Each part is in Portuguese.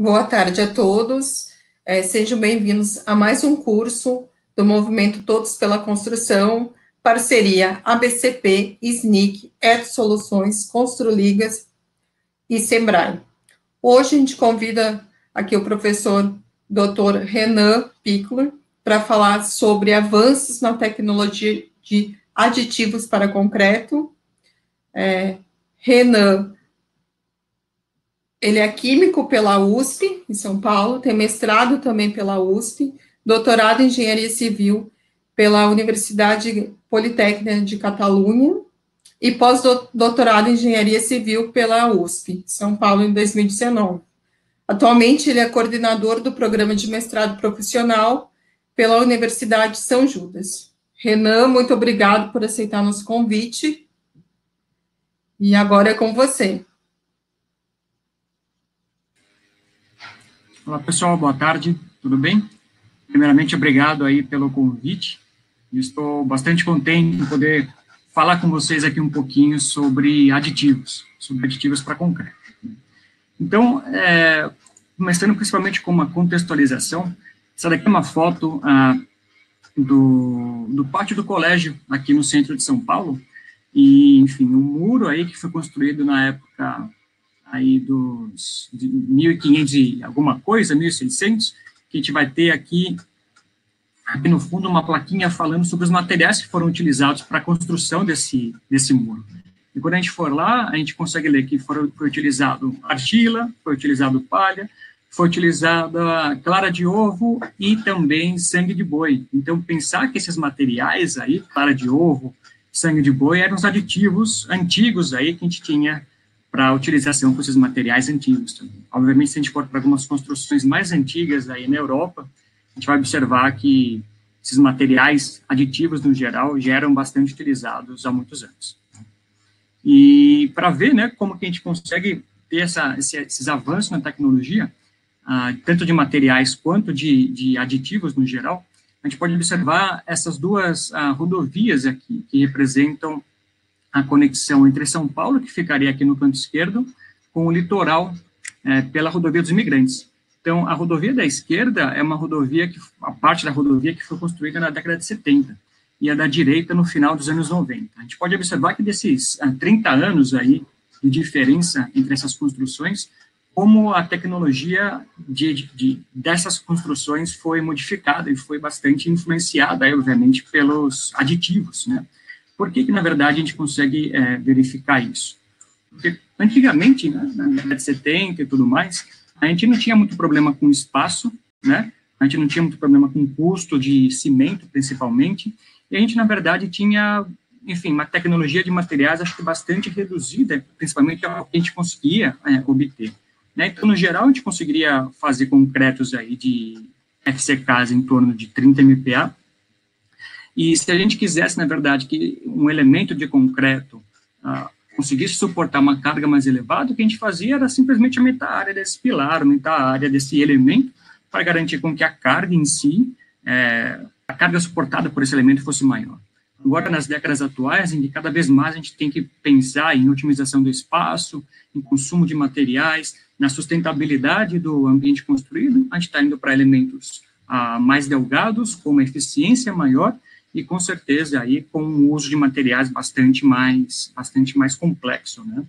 Boa tarde a todos. Sejam bem-vindos a mais um curso do Movimento Todos pela Construção, parceria ABCP, SNIC, Eto Soluções, Construligas e Sebrae. Hoje a gente convida aqui o professor Dr. Renan Pichler para falar sobre avanços na tecnologia de aditivos para concreto. Renan, ele é químico pela USP, em São Paulo, tem mestrado também pela USP, doutorado em engenharia civil pela Universidade Politécnica de Catalunha e pós-doutorado em engenharia civil pela USP, São Paulo, em 2019. Atualmente, ele é coordenador do programa de mestrado profissional pela Universidade de São Judas. Renan, muito obrigado por aceitar nosso convite. E agora é com você. Olá, pessoal, boa tarde, tudo bem? Primeiramente, obrigado aí pelo convite. Estou bastante contente em poder falar com vocês aqui um pouquinho sobre aditivos para concreto. Então, começando principalmente com uma contextualização, essa daqui é uma foto do pátio do colégio aqui no centro de São Paulo, e, enfim, um muro aí que foi construído na época aí de 1500 e alguma coisa, 1600, que a gente vai ter aqui no fundo uma plaquinha falando sobre os materiais que foram utilizados para a construção desse muro. E quando a gente for lá, a gente consegue ler que foi utilizado argila, foi utilizado palha, foi utilizada clara de ovo e também sangue de boi. Então, pensar que esses materiais aí, clara de ovo, sangue de boi, eram os aditivos antigos aí que a gente tinha para a utilização com esses materiais antigos também. Obviamente, se a gente for para algumas construções mais antigas aí na Europa, a gente vai observar que esses materiais aditivos, no geral, já eram bastante utilizados há muitos anos. E para ver, né, como que a gente consegue ter esses avanços na tecnologia, tanto de materiais quanto de aditivos no geral, a gente pode observar essas duas rodovias aqui, que representam a conexão entre São Paulo, que ficaria aqui no canto esquerdo, com o litoral pela rodovia dos Imigrantes. Então, a rodovia da esquerda é uma rodovia, a parte da rodovia que foi construída na década de 70, e a da direita no final dos anos 90. A gente pode observar que desses 30 anos aí de diferença entre essas construções, como a tecnologia dessas construções foi modificada e foi bastante influenciada, aí, obviamente, pelos aditivos, né? Por que, na verdade, a gente consegue verificar isso? Porque, antigamente, né, na década de 70 e tudo mais, a gente não tinha muito problema com espaço, né? A gente não tinha muito problema com custo de cimento, principalmente, e a gente, na verdade, tinha, enfim, uma tecnologia de materiais, acho que bastante reduzida, principalmente ao que a gente conseguia obter. Né? Então, no geral, a gente conseguiria fazer concretos aí de FCKs em torno de 30 MPa, e se a gente quisesse, na verdade, que um elemento de concreto conseguisse suportar uma carga mais elevada, o que a gente fazia era simplesmente aumentar a área desse pilar, aumentar a área desse elemento, para garantir com que a carga em si, a carga suportada por esse elemento fosse maior. Agora, nas décadas atuais, em que cada vez mais a gente tem que pensar em otimização do espaço, em consumo de materiais, na sustentabilidade do ambiente construído, a gente está indo para elementos mais delgados, com uma eficiência maior, e com certeza aí com o uso de materiais bastante mais complexo, né?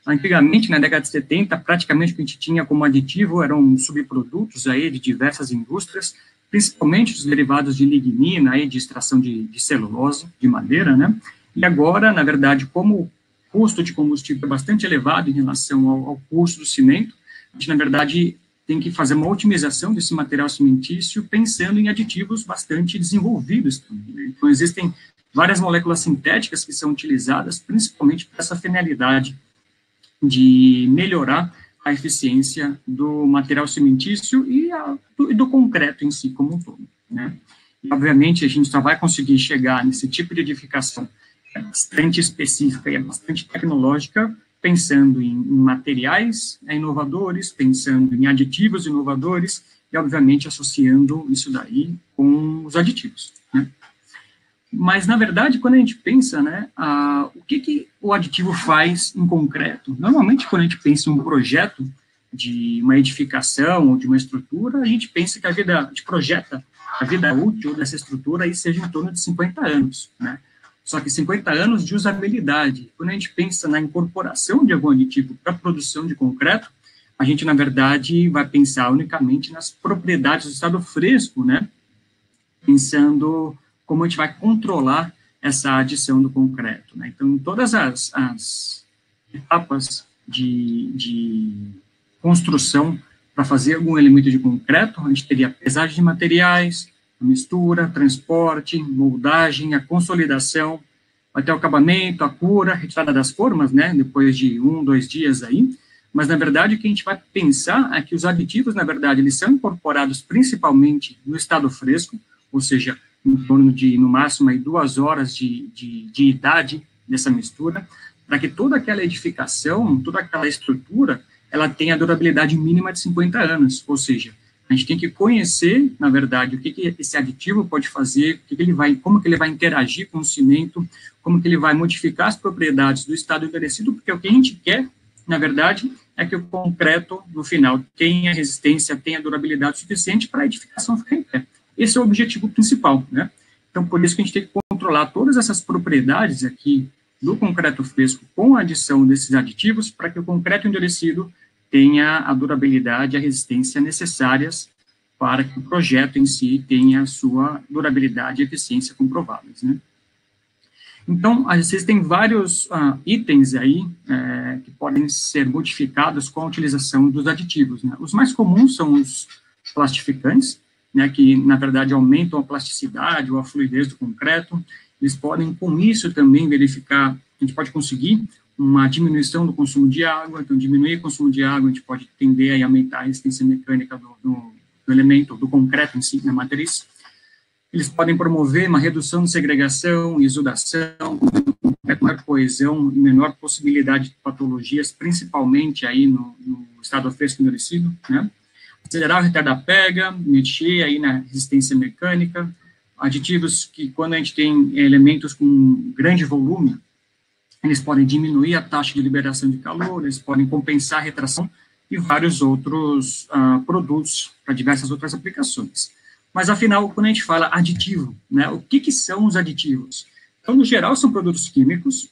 Antigamente, na década de 70, praticamente o que a gente tinha como aditivo eram subprodutos aí de diversas indústrias, principalmente os derivados de lignina, aí, de extração de celulose, de madeira, né? E agora, na verdade, como o custo de combustível é bastante elevado em relação ao custo do cimento, a gente, na verdade, tem que fazer uma otimização desse material cimentício pensando em aditivos bastante desenvolvidos também, né? Então, existem várias moléculas sintéticas que são utilizadas principalmente para essa finalidade de melhorar a eficiência do material cimentício e do concreto em si como um todo, né? E, obviamente, a gente só vai conseguir chegar nesse tipo de edificação bastante específica e bastante tecnológica pensando em materiais inovadores, pensando em aditivos inovadores e, obviamente, associando isso daí com os aditivos, né? Mas, na verdade, quando a gente pensa, né, o que o aditivo faz em concreto? Normalmente, quando a gente pensa em um projeto, de uma edificação ou de uma estrutura, a gente pensa que a gente projeta a vida útil dessa estrutura aí seja em torno de 50 anos, né? Só que 50 anos de usabilidade. Quando a gente pensa na incorporação de algum aditivo para a produção de concreto, a gente, na verdade, vai pensar unicamente nas propriedades do estado fresco, né? Pensando como a gente vai controlar essa adição do concreto, né? Então, em todas as etapas de construção para fazer algum elemento de concreto, a gente teria a pesagem de materiais, a mistura, transporte, moldagem, a consolidação, até o acabamento, a cura, a retirada das formas, né, depois de 1, 2 dias aí, mas, na verdade, o que a gente vai pensar é que os aditivos, na verdade, eles são incorporados principalmente no estado fresco, ou seja, em torno de, no máximo, aí 2 horas de idade dessa mistura, para que toda aquela edificação, toda aquela estrutura, ela tenha a durabilidade mínima de 50 anos, ou seja, a gente tem que conhecer, na verdade, o que esse aditivo pode fazer, como que ele vai interagir com o cimento, como que ele vai modificar as propriedades do estado endurecido, porque o que a gente quer, na verdade, é que o concreto, no final, tenha resistência, tenha durabilidade suficiente para a edificação ficar em pé. Esse é o objetivo principal, né? Então, por isso que a gente tem que controlar todas essas propriedades aqui do concreto fresco com a adição desses aditivos para que o concreto endurecido tenha a durabilidade e a resistência necessárias para que o projeto em si tenha a sua durabilidade e eficiência comprováveis, né? Então, existem vários itens aí que podem ser modificados com a utilização dos aditivos, né? Os mais comuns são os plastificantes, né, que, na verdade, aumentam a plasticidade ou a fluidez do concreto. Eles podem, com isso, também verificar, a gente pode conseguir uma diminuição do consumo de água, então, diminuir o consumo de água, a gente pode tender a aumentar a resistência mecânica do elemento, do concreto em si, na matriz. Eles podem promover uma redução de segregação, exudação, maior coesão e menor possibilidade de patologias, principalmente aí no estado fresco endurecido, né? Acelerar o retardar pega, mexer aí na resistência mecânica, aditivos que, quando a gente tem elementos com grande volume, eles podem diminuir a taxa de liberação de calor, eles podem compensar a retração e vários outros produtos para diversas outras aplicações. Mas, afinal, quando a gente fala aditivo, né, o que são os aditivos? Então, no geral, são produtos químicos,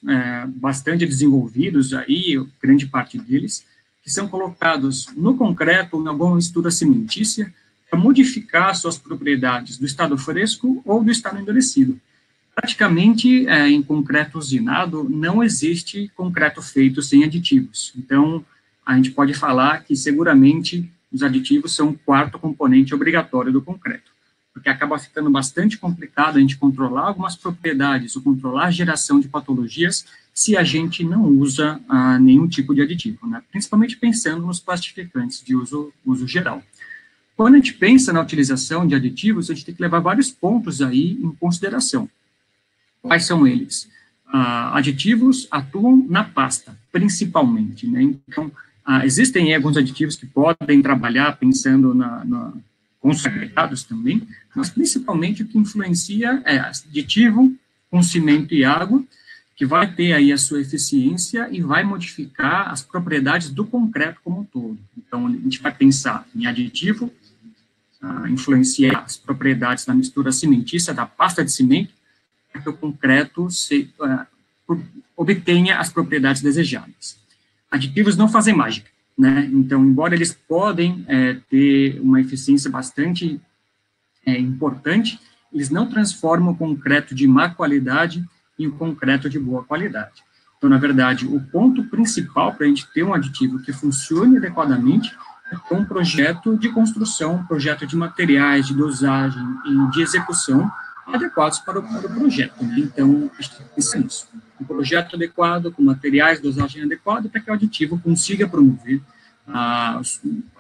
bastante desenvolvidos aí, grande parte deles, que são colocados no concreto ou em alguma mistura cimentícia para modificar suas propriedades do estado fresco ou do estado endurecido. Praticamente, em concreto usinado, não existe concreto feito sem aditivos. Então, a gente pode falar que, seguramente, os aditivos são o 4º componente obrigatório do concreto, porque acaba ficando bastante complicado a gente controlar algumas propriedades ou controlar a geração de patologias se a gente não usa nenhum tipo de aditivo, né? Principalmente pensando nos plastificantes de uso geral. Quando a gente pensa na utilização de aditivos, a gente tem que levar vários pontos aí em consideração. Quais são eles? Aditivos atuam na pasta, principalmente, né? Então, existem alguns aditivos que podem trabalhar pensando com os agregados também, mas principalmente o que influencia é aditivo com cimento e água, que vai ter aí a sua eficiência e vai modificar as propriedades do concreto como um todo. Então, a gente vai pensar em aditivo, influencia as propriedades da mistura cimentícia, da pasta de cimento, para que o concreto obtenha as propriedades desejadas. Aditivos não fazem mágica, né? Então, embora eles podem ter uma eficiência bastante importante, eles não transformam o concreto de má qualidade em um concreto de boa qualidade. Então, na verdade, o ponto principal para a gente ter um aditivo que funcione adequadamente é ter um projeto de construção, um projeto de materiais, de dosagem e de execução adequados para o projeto, né? Então, a gente tem que pensar nisso. Um projeto adequado, com materiais, dosagem adequada, para que o aditivo consiga promover a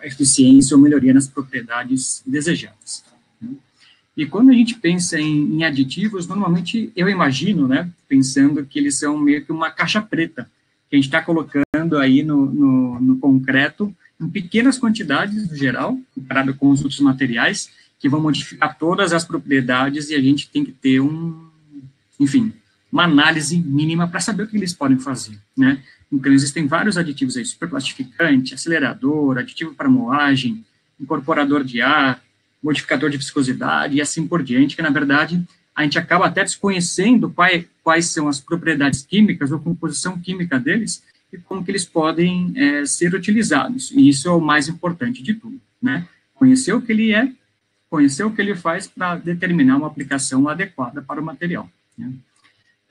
eficiência ou melhoria nas propriedades desejadas. E quando a gente pensa em aditivos, normalmente eu imagino, né, pensando que eles são meio que uma caixa preta, que a gente está colocando aí no concreto, em pequenas quantidades, no geral, comparado com os outros materiais, que vão modificar todas as propriedades, e a gente tem que ter uma análise mínima para saber o que eles podem fazer, né? Então, existem vários aditivos aí, superplastificante, acelerador, aditivo para moagem, incorporador de ar, modificador de viscosidade e assim por diante, que, na verdade, a gente acaba até desconhecendo quais são as propriedades químicas ou composição química deles e como que eles podem ser utilizados. E isso é o mais importante de tudo, né? Conhecer o que ele é, conhecer o que ele faz para determinar uma aplicação adequada para o material, né?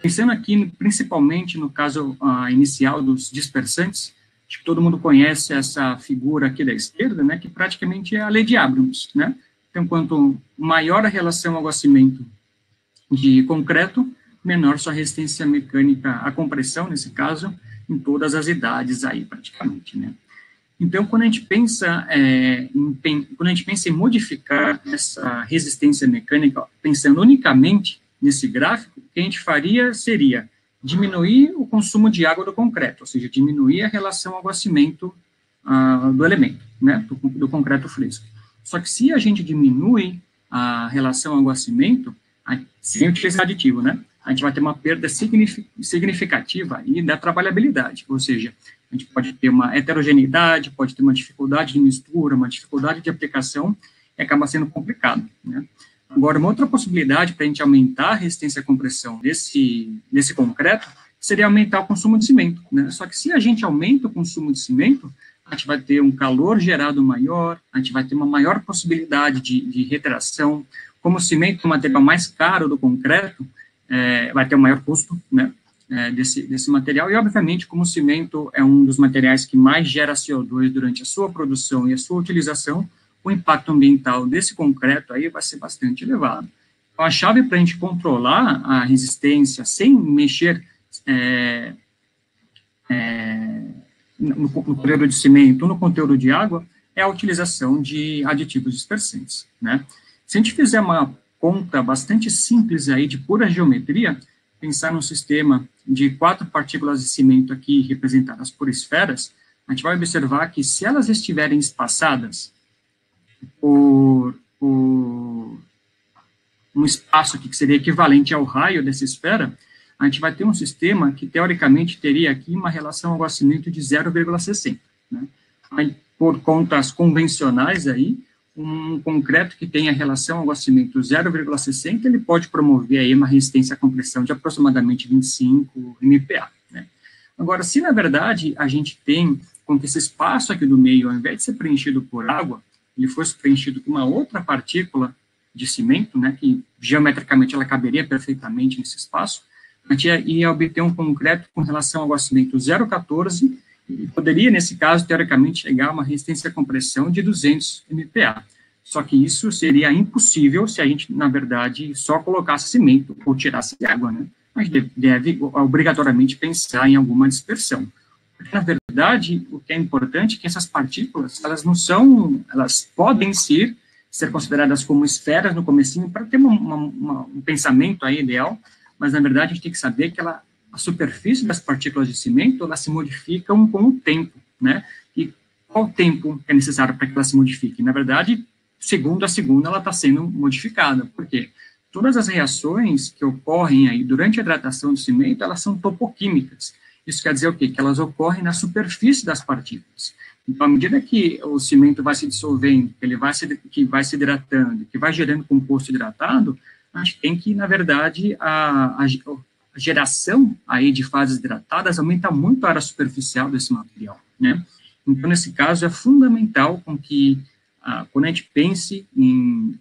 Pensando aqui, principalmente no caso inicial dos dispersantes, acho que todo mundo conhece essa figura aqui da esquerda, né, que praticamente é a lei de Abrams, né? Então, quanto maior a relação água-cimento de concreto, menor sua resistência mecânica à compressão, nesse caso, em todas as idades aí, praticamente, né? Então, quando a gente pensa em modificar essa resistência mecânica, pensando unicamente nesse gráfico, o que a gente faria seria diminuir o consumo de água do concreto, ou seja, diminuir a relação água-cimento do elemento, né, do concreto fresco. Só que se a gente diminui a relação água-cimento, sem utilizar aditivo, né, a gente vai ter uma perda significativa aí da trabalhabilidade, ou seja, a gente pode ter uma heterogeneidade, pode ter uma dificuldade de mistura, uma dificuldade de aplicação, e acaba sendo complicado, né. Agora, uma outra possibilidade para a gente aumentar a resistência à compressão desse concreto seria aumentar o consumo de cimento, né? Só que se a gente aumenta o consumo de cimento, a gente vai ter um calor gerado maior, a gente vai ter uma maior possibilidade de retração. Como o cimento é o material mais caro do concreto, vai ter um maior custo, né, desse material, e obviamente, como o cimento é um dos materiais que mais gera CO2 durante a sua produção e a sua utilização, o impacto ambiental desse concreto aí vai ser bastante elevado. Então, a chave para a gente controlar a resistência sem mexer no conteúdo de cimento, no conteúdo de água, é a utilização de aditivos dispersantes, né? Se a gente fizer uma conta bastante simples aí de pura geometria, pensar num sistema de 4 partículas de cimento aqui representadas por esferas, a gente vai observar que se elas estiverem espaçadas por um espaço aqui que seria equivalente ao raio dessa esfera, a gente vai ter um sistema que, teoricamente, teria aqui uma relação água-cimento de 0,60, né? Aí, por contas convencionais aí, um concreto que tenha relação água-cimento 0,60, ele pode promover aí uma resistência à compressão de aproximadamente 25 MPa, né? Agora, se, na verdade, a gente tem com que esse espaço aqui do meio, ao invés de ser preenchido por água, ele fosse preenchido com uma outra partícula de cimento, né, que geometricamente ela caberia perfeitamente nesse espaço, a gente ia obter um concreto com relação ao água-cimento 0,14 e poderia, nesse caso, teoricamente, chegar a uma resistência à compressão de 200 MPa. Só que isso seria impossível se a gente, na verdade, só colocasse cimento ou tirasse água, né? A gente deve obrigatoriamente pensar em alguma dispersão. Porque, na verdade, o que é importante é que essas partículas, elas podem ser consideradas como esferas no comecinho para ter um pensamento aí ideal, mas, na verdade, a gente tem que saber que a superfície das partículas de cimento, elas se modificam com o tempo, né? E qual tempo é necessário para que elas se modifiquem? Na verdade, segundo a segunda, ela está sendo modificada. Por quê? Todas as reações que ocorrem aí durante a hidratação do cimento, elas são topoquímicas. Isso quer dizer o quê? Que elas ocorrem na superfície das partículas. Então, à medida que o cimento vai se dissolvendo, que vai se hidratando, que vai gerando composto hidratado, a gente tem que, na verdade, a geração aí de fases hidratadas aumenta muito a área superficial desse material, né? Então, nesse caso, é fundamental com que, quando a gente pense em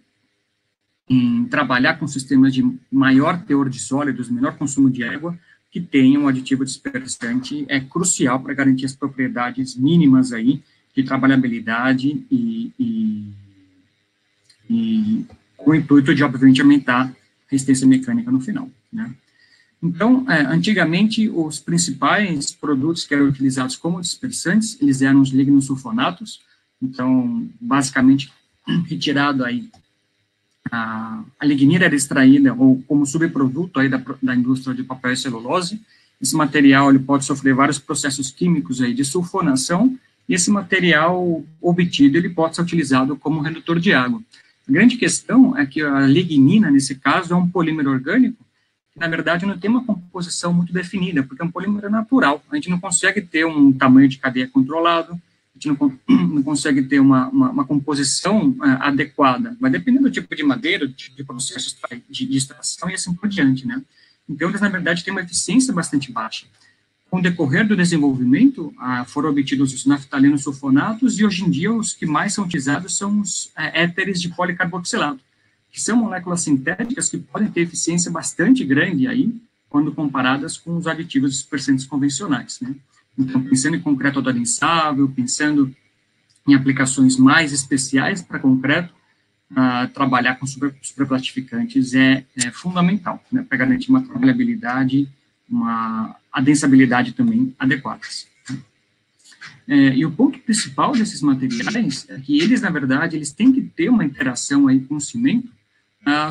trabalhar com sistemas de maior teor de sólidos, menor consumo de água, que tenha um aditivo dispersante, é crucial para garantir as propriedades mínimas aí de trabalhabilidade e com o intuito de, obviamente, aumentar a resistência mecânica no final, né? Então, antigamente, os principais produtos que eram utilizados como dispersantes, eles eram os lignosulfonatos. Então, basicamente, retirado aí, a lignina era extraída ou como subproduto aí da indústria de papel e celulose. Esse material ele pode sofrer vários processos químicos aí de sulfonação, e esse material obtido ele pode ser utilizado como redutor de água. A grande questão é que a lignina, nesse caso, é um polímero orgânico que, na verdade, não tem uma composição muito definida, porque é um polímero natural. A gente não consegue ter um tamanho de cadeia controlado, a gente não consegue ter uma composição adequada. Vai depender do tipo de madeira, do tipo de processo de extração e assim por diante, né? Então, eles, na verdade, têm uma eficiência bastante baixa. Com o decorrer do desenvolvimento, foram obtidos os naftalinos sulfonatos, e hoje em dia os que mais são utilizados são os éteres de policarboxilato, que são moléculas sintéticas que podem ter eficiência bastante grande aí, quando comparadas com os aditivos dispersantes convencionais, né? Então, pensando em concreto autoadensável, pensando em aplicações mais especiais para concreto, trabalhar com superplastificantes é fundamental, né, para garantir uma trabalhabilidade, uma adensabilidade também adequadas. E o ponto principal desses materiais é que eles, na verdade, eles têm que ter uma interação aí com o cimento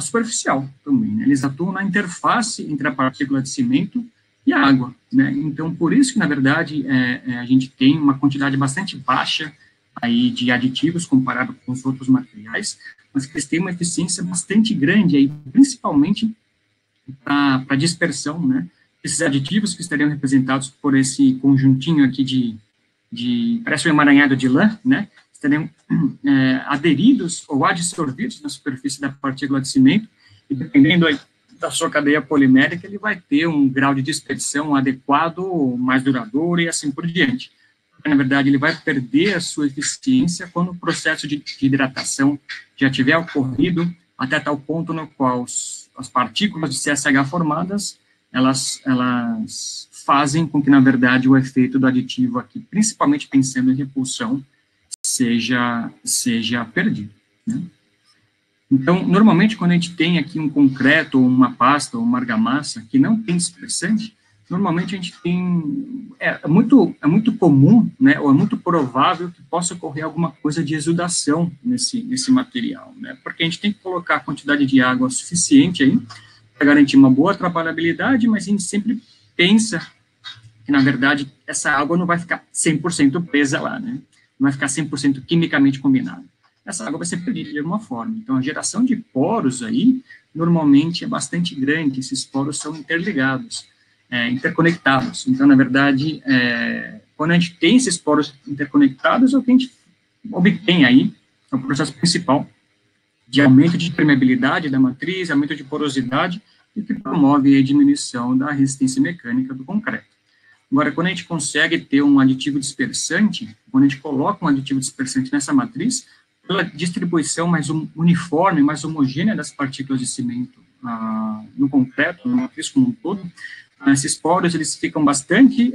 superficial também, né? Eles atuam na interface entre a partícula de cimento e a água, né? Então, por isso que, na verdade, a gente tem uma quantidade bastante baixa aí de aditivos comparado com os outros materiais, mas que eles têm uma eficiência bastante grande aí, principalmente para dispersão, né? Esses aditivos que estariam representados por esse conjuntinho aqui parece um emaranhado de lã, né? Estariam aderidos ou adsorvidos na superfície da partícula de cimento, e dependendo aí da sua cadeia polimérica, ele vai ter um grau de dispersão adequado, mais duradouro e assim por diante. Na verdade, ele vai perder a sua eficiência quando o processo de hidratação já tiver ocorrido até tal ponto no qual as partículas de CSH formadas, elas fazem com que, na verdade, o efeito do aditivo aqui, principalmente pensando em repulsão, seja perdido, né? Então, normalmente, quando a gente tem aqui um concreto, ou uma pasta, ou uma argamassa que não tem dispersante, normalmente a gente tem, é muito comum, né, ou é muito provável que possa ocorrer alguma coisa de exudação nesse material, né, porque a gente tem que colocar a quantidade de água suficiente aí, para garantir uma boa trabalhabilidade, mas a gente sempre pensa que, na verdade, essa água não vai ficar 100% presa lá, né, não vai ficar 100% quimicamente combinada. Essa água vai ser perdida de alguma forma. Então, a geração de poros aí, normalmente, é bastante grande. Esses poros são interligados, interconectados. Então, na verdade, quando a gente tem esses poros interconectados, o que a gente obtém aí é o processo principal de aumento de permeabilidade da matriz, aumento de porosidade, e que promove a diminuição da resistência mecânica do concreto. Agora, quando a gente consegue ter um aditivo dispersante, quando a gente coloca um aditivo dispersante nessa matriz, pela distribuição mais uniforme, mais homogênea das partículas de cimento no concreto, na matriz como um todo, esses poros, eles ficam bastante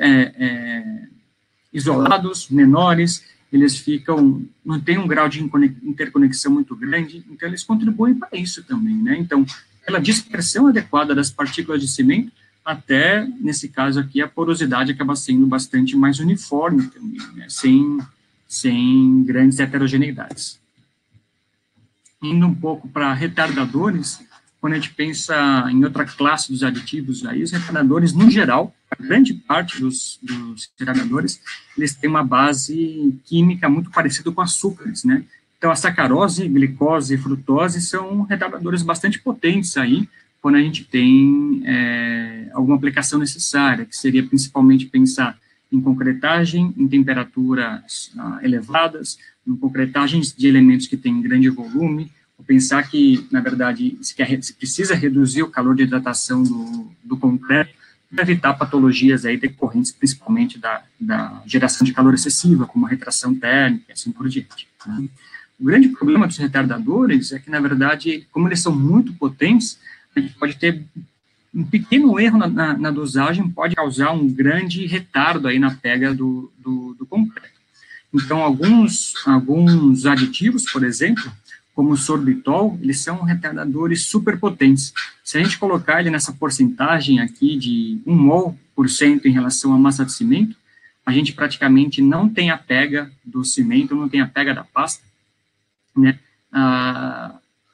isolados, menores, eles não tem um grau de interconexão muito grande, então eles contribuem para isso também, né? Então, pela dispersão adequada das partículas de cimento, até, nesse caso aqui, a porosidade acaba sendo bastante mais uniforme também, né? Sem grandes heterogeneidades. Indo um pouco para retardadores, quando a gente pensa em outra classe dos aditivos, aí, os retardadores, no geral, a grande parte dos retardadores, eles têm uma base química muito parecida com açúcares, né? Então, a sacarose, glicose e frutose são retardadores bastante potentes aí, quando a gente tem alguma aplicação necessária, que seria principalmente pensar em concretagem, em temperaturas elevadas, em concretagens de elementos que têm grande volume, ou pensar que, na verdade, se precisa reduzir o calor de hidratação do concreto, para evitar patologias aí decorrentes principalmente da geração de calor excessiva, como a retração térmica e assim por diante, né? O grande problema dos retardadores é que, na verdade, como eles são muito potentes, a gente pode ter um pequeno erro na dosagem, pode causar um grande retardo aí na pega do concreto. Então, alguns aditivos, por exemplo, como o sorbitol, eles são retardadores superpotentes. Se a gente colocar ele nessa porcentagem aqui de 1 mol% em relação à massa de cimento, a gente praticamente não tem a pega do cimento, não tem a pega da pasta, né,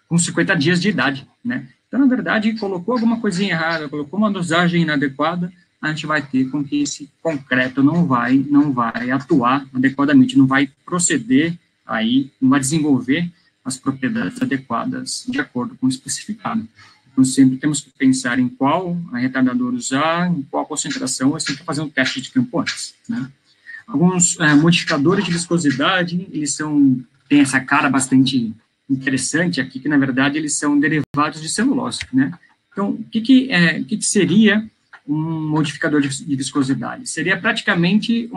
com 50 dias de idade, né? Então, na verdade, colocou alguma coisinha errada, colocou uma dosagem inadequada, a gente vai ter com que esse concreto não vai atuar adequadamente, não vai proceder aí, não vai desenvolver as propriedades adequadas de acordo com o especificado. Então, sempre temos que pensar em qual retardador usar, em qual concentração, assim, para fazer um teste de campo antes, né? Alguns modificadores de viscosidade, eles têm essa cara bastante interessante aqui, que, na verdade, eles são derivados de celulose, né? Então, o que seria um modificador de viscosidade? Seria praticamente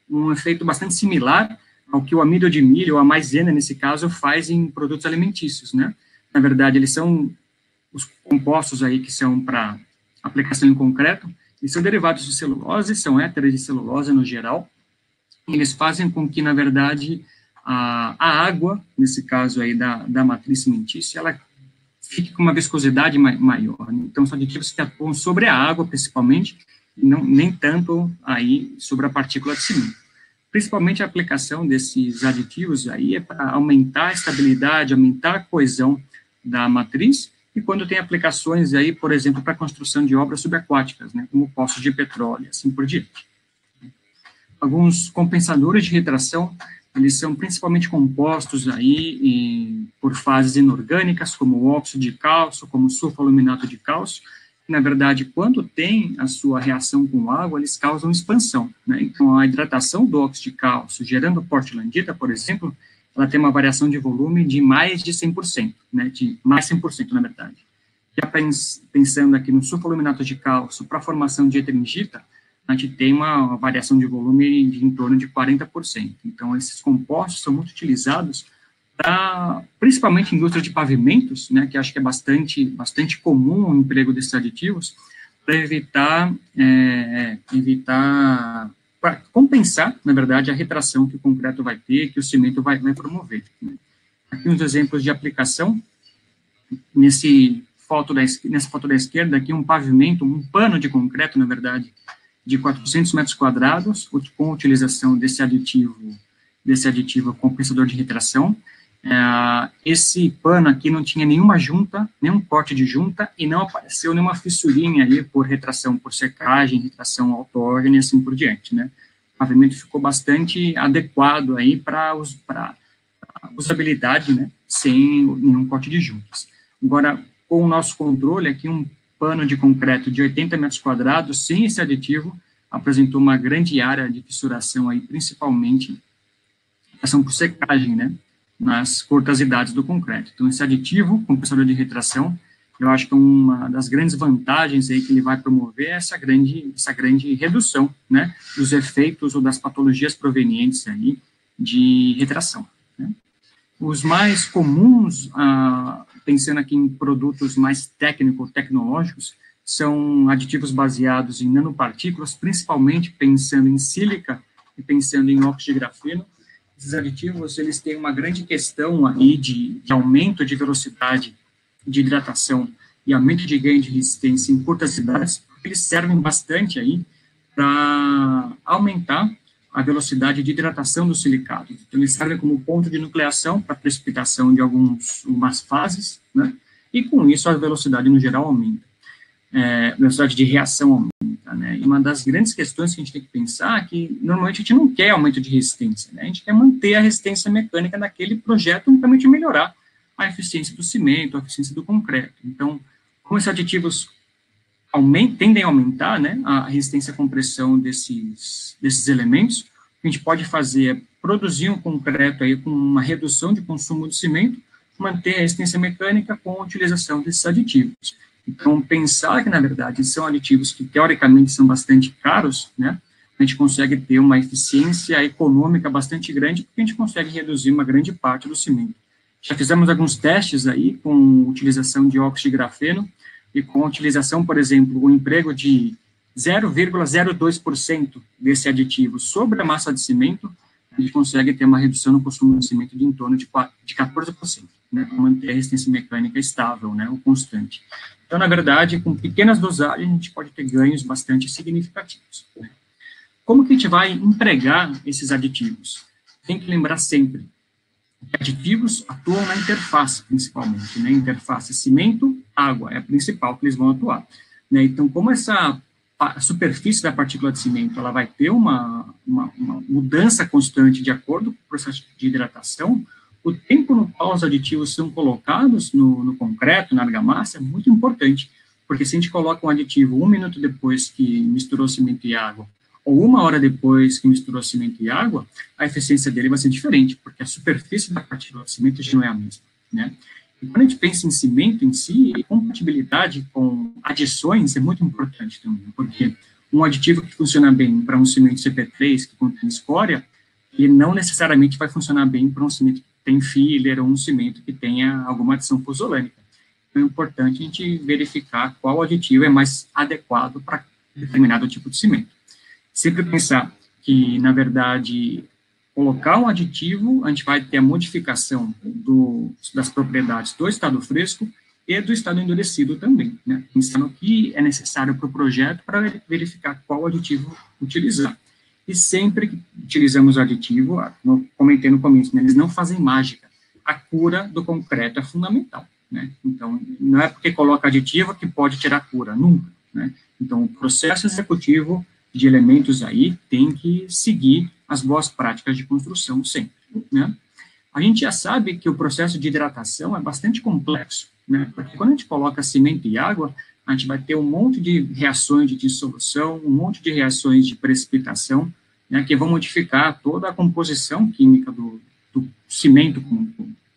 um efeito bastante similar ao que o amido de milho, ou a maisena, nesse caso, faz em produtos alimentícios, né? Na verdade, eles são os compostos aí que são para aplicação em concreto, eles são derivados de celulose, são éteres de celulose no geral, e eles fazem com que, na verdade, a água, nesse caso aí da matriz cimentícia, ela fique com uma viscosidade maior. Então, são aditivos que atuam sobre a água, principalmente, e nem tanto aí sobre a partícula de cimento. Principalmente a aplicação desses aditivos aí é para aumentar a estabilidade, aumentar a coesão da matriz, e quando tem aplicações aí, por exemplo, para a construção de obras subaquáticas, né, como poços de petróleo, assim por diante. Alguns compensadores de retração, eles são principalmente compostos aí por fases inorgânicas, como o óxido de cálcio, como o sulfaluminato de cálcio, que, na verdade, quando tem a sua reação com água, eles causam expansão, né? Então, a hidratação do óxido de cálcio, gerando portlandita, por exemplo, ela tem uma variação de volume de mais de 100%, né, de mais 100%, na verdade. Já pensando aqui no sulfaluminato de cálcio, para a formação de heteringita, a gente tem uma variação de volume de em torno de 40%. Então, esses compostos são muito utilizados principalmente em indústria de pavimentos, né, que acho que é bastante comum o emprego desses aditivos, para para compensar, na verdade, a retração que o concreto vai ter, que o cimento vai promover. Aqui uns exemplos de aplicação. Nessa foto da esquerda, aqui um pavimento, um pano de concreto, na verdade, de 400 metros quadrados, com a utilização desse aditivo compensador de retração. Esse pano aqui não tinha nenhuma junta, nenhum corte de junta, e não apareceu nenhuma fissurinha aí por retração, por secagem, retração autógena e assim por diante, né? O pavimento ficou bastante adequado aí para usabilidade, né? Sem nenhum corte de juntas. Agora, com o nosso controle, aqui um pano de concreto de 80 metros quadrados, sem esse aditivo, apresentou uma grande área de fissuração aí, principalmente ação por secagem, né? Nas curtosidades do concreto. Então, esse aditivo, compensador de retração, eu acho que uma das grandes vantagens aí que ele vai promover é essa grande redução, né, dos efeitos ou das patologias provenientes aí de retração, né. Os mais comuns, pensando aqui em produtos mais tecnológicos, são aditivos baseados em nanopartículas, principalmente pensando em sílica e pensando em óxido de grafeno. Esses aditivos, eles têm uma grande questão aí de aumento de velocidade de hidratação e aumento de ganho de resistência em curtas idades, porque eles servem bastante aí para aumentar a velocidade de hidratação dos silicados. Então, eles servem como ponto de nucleação para precipitação de algumas fases, né? E com isso a velocidade no geral aumenta. Velocidade de reação aumenta. Né? E uma das grandes questões que a gente tem que pensar é que, normalmente, a gente não quer aumento de resistência, né? A gente quer manter a resistência mecânica naquele projeto, unicamente melhorar a eficiência do cimento, a eficiência do concreto. Então, como esses aditivos tendem a aumentar, né, a resistência à compressão desses elementos, o que a gente pode fazer é produzir um concreto aí com uma redução de consumo de cimento, manter a resistência mecânica com a utilização desses aditivos. Então, pensar que, na verdade, são aditivos que, teoricamente, são bastante caros, né, a gente consegue ter uma eficiência econômica bastante grande, porque a gente consegue reduzir uma grande parte do cimento. Já fizemos alguns testes aí com utilização de óxido de grafeno e com a utilização, por exemplo, o emprego de 0,02% desse aditivo sobre a massa de cimento, a gente consegue ter uma redução no consumo de cimento de em torno de 14%, né, para manter a resistência mecânica estável, né, ou constante. Então, na verdade, com pequenas dosagens, a gente pode ter ganhos bastante significativos, né. Como que a gente vai empregar esses aditivos? Tem que lembrar sempre que aditivos atuam na interface, principalmente, né, interface cimento-água, é a principal que eles vão atuar, né. Então, como a superfície da partícula de cimento, ela vai ter uma mudança constante de acordo com o processo de hidratação, O tempo no qual os aditivos são colocados no concreto, na argamassa, é muito importante, porque se a gente coloca um aditivo 1 minuto depois que misturou cimento e água, ou 1 hora depois que misturou cimento e água, a eficiência dele vai ser diferente, porque a superfície da partícula de cimento já não é a mesma, né? E quando a gente pensa em cimento em si, a compatibilidade com adições é muito importante também, porque um aditivo que funciona bem para um cimento CP3 que contém escória, ele não necessariamente vai funcionar bem para um cimento que tem filler ou um cimento que tenha alguma adição pozolânica. Então, é importante a gente verificar qual aditivo é mais adequado para determinado tipo de cimento. Sempre pensar que, na verdade, colocar um aditivo, a gente vai ter a modificação das propriedades do estado fresco e do estado endurecido também, né? Pensando o que é necessário para o projeto para verificar qual aditivo utilizar. E sempre que utilizamos o aditivo, como eu comentei no começo, né, eles não fazem mágica. A cura do concreto é fundamental, né? Então, não é porque coloca aditivo que pode tirar a cura, nunca, né? Então, o processo executivo de elementos aí tem que seguir as boas práticas de construção sempre, né? A gente já sabe que o processo de hidratação é bastante complexo, né? Porque quando a gente coloca cimento e água, a gente vai ter um monte de reações de dissolução, um monte de reações de precipitação, né, que vão modificar toda a composição química do cimento,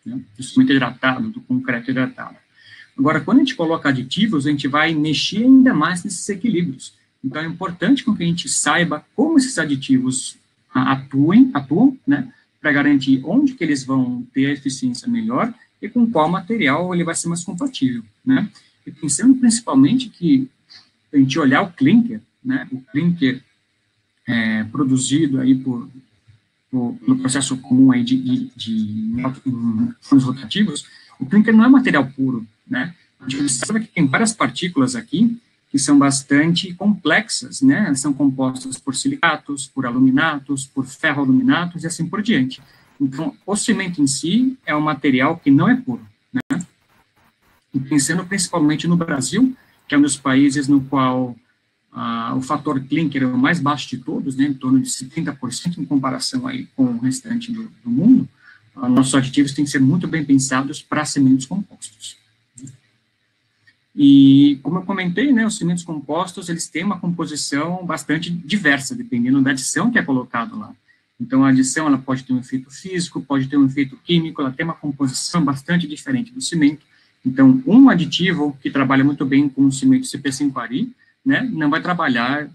né, do cimento hidratado, do concreto hidratado. Agora, quando a gente coloca aditivos, a gente vai mexer ainda mais nesses equilíbrios. Então, é importante que a gente saiba como esses aditivos atuam, né, para garantir onde que eles vão ter a eficiência melhor e com qual material ele vai ser mais compatível, né. E pensando principalmente que a gente olhar o clinker, né, o clinker produzido aí pelo processo comum aí de fornos rotativos, o clinker não é material puro, né? A gente sabe que tem várias partículas aqui que são bastante complexas, né? Elas são compostas por silicatos, por aluminatos, por ferroaluminatos e assim por diante. Então, o cimento em si é um material que não é puro, né? E pensando principalmente no Brasil, que é um dos países no qual o fator clinker é o mais baixo de todos, né, em torno de 70% em comparação aí com o restante do mundo, nossos aditivos têm que ser muito bem pensados para cimentos compostos. E, como eu comentei, né, os cimentos compostos, eles têm uma composição bastante diversa, dependendo da adição que é colocado lá. Então, a adição, ela pode ter um efeito físico, pode ter um efeito químico, ela tem uma composição bastante diferente do cimento. Então, um aditivo que trabalha muito bem com o cimento CP5-Ari, né, não vai trabalhar,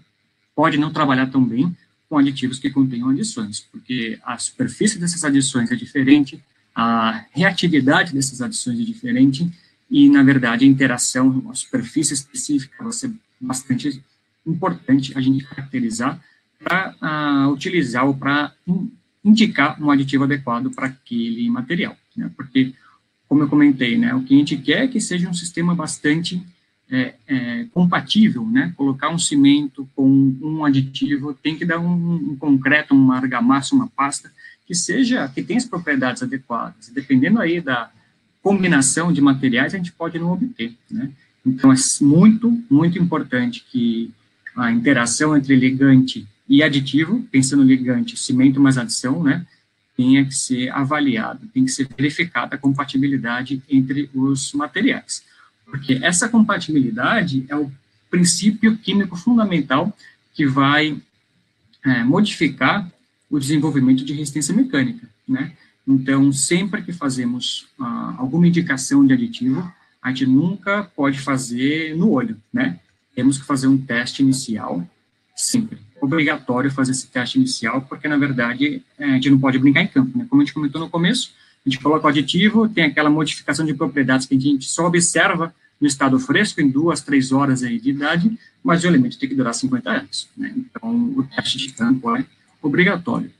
pode não trabalhar tão bem com aditivos que contenham adições, porque a superfície dessas adições é diferente, a reatividade dessas adições é diferente, e, na verdade, a interação, a superfície específica vai ser bastante importante a gente caracterizar para utilizar ou para indicar um aditivo adequado para aquele material, né, porque, como eu comentei, né, o que a gente quer é que seja um sistema bastante compatível, né? Colocar um cimento com um aditivo tem que dar um concreto, uma argamassa, uma pasta que tenha as propriedades adequadas. Dependendo aí da combinação de materiais, a gente pode não obter, né? Então, é muito, muito importante que a interação entre ligante e aditivo, pensando no ligante, cimento mais adição, né? Tenha que ser avaliado, tem que ser verificada a compatibilidade entre os materiais. Porque essa compatibilidade é o princípio químico fundamental que vai modificar o desenvolvimento de resistência mecânica, né? Então, sempre que fazemos alguma indicação de aditivo, a gente nunca pode fazer no olho, né? Temos que fazer um teste inicial, sempre. Obrigatório fazer esse teste inicial, porque, na verdade, a gente não pode brincar em campo, né? Como a gente comentou no começo, a gente coloca o aditivo, tem aquela modificação de propriedades que a gente só observa no estado fresco, em 2, 3 horas aí de idade, mas o elemento tem que durar 50 anos, né? Então, o teste de campo é obrigatório.